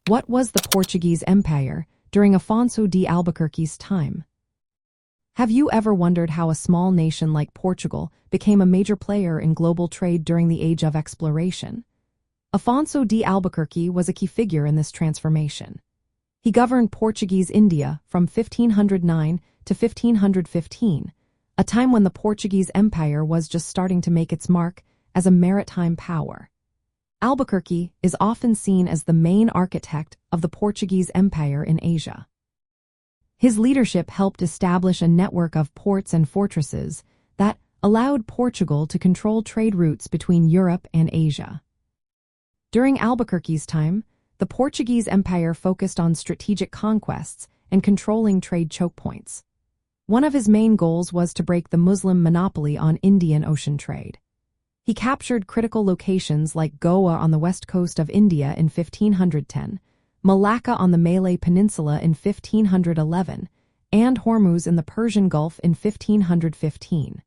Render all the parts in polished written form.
What was the Portuguese Empire during Afonso de Albuquerque's time? Have you ever wondered how a small nation like Portugal became a major player in global trade during the age of exploration? Afonso de Albuquerque was a key figure in this transformation. He governed Portuguese India from 1509 to 1515, a time when the Portuguese Empire was just starting to make its mark as a maritime power. Albuquerque is often seen as the main architect of the Portuguese Empire in Asia. His leadership helped establish a network of ports and fortresses that allowed Portugal to control trade routes between Europe and Asia. During Albuquerque's time, the Portuguese Empire focused on strategic conquests and controlling trade choke points. One of his main goals was to break the Muslim monopoly on Indian Ocean trade. He captured critical locations like Goa on the west coast of India in 1510, Malacca on the Malay Peninsula in 1511, and Hormuz in the Persian Gulf in 1515.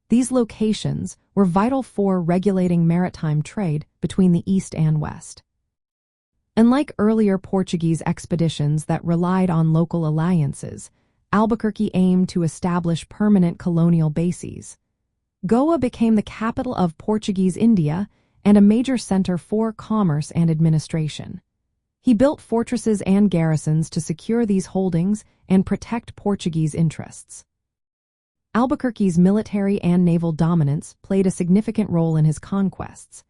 These locations were vital for regulating maritime trade between the East and West. Unlike earlier Portuguese expeditions that relied on local alliances, Albuquerque aimed to establish permanent colonial bases. Goa became the capital of Portuguese India and a major center for commerce and administration. He built fortresses and garrisons to secure these holdings and protect Portuguese interests. Albuquerque's military and naval dominance played a significant role in his conquests.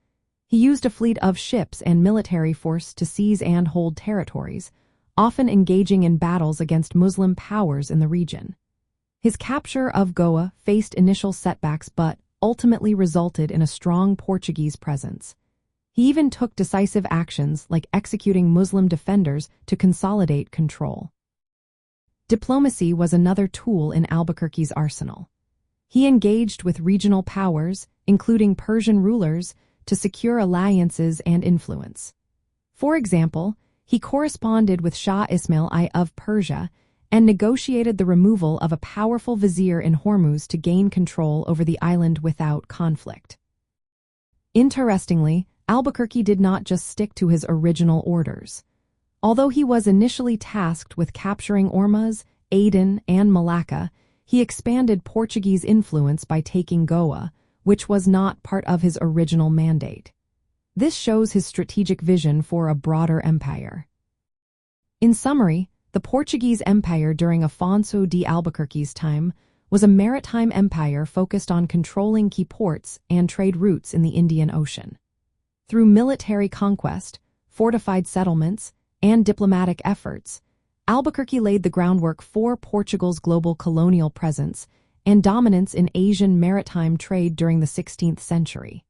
He used a fleet of ships and military force to seize and hold territories, often engaging in battles against Muslim powers in the region. His capture of Goa faced initial setbacks but ultimately resulted in a strong Portuguese presence. He even took decisive actions like executing Muslim defenders to consolidate control. Diplomacy was another tool in Albuquerque's arsenal. He engaged with regional powers, including Persian rulers, to secure alliances and influence. For example, he corresponded with Shah Ismail I of Persia and negotiated the removal of a powerful vizier in Hormuz to gain control over the island without conflict. Interestingly, Albuquerque did not just stick to his original orders. Although he was initially tasked with capturing Hormuz, Aden, and Malacca, he expanded Portuguese influence by taking Goa, which was not part of his original mandate. This shows his strategic vision for a broader empire. In summary, the Portuguese Empire during Afonso de Albuquerque's time was a maritime empire focused on controlling key ports and trade routes in the Indian Ocean. Through military conquest, fortified settlements, and diplomatic efforts, Albuquerque laid the groundwork for Portugal's global colonial presence and dominance in Asian maritime trade during the 16th century.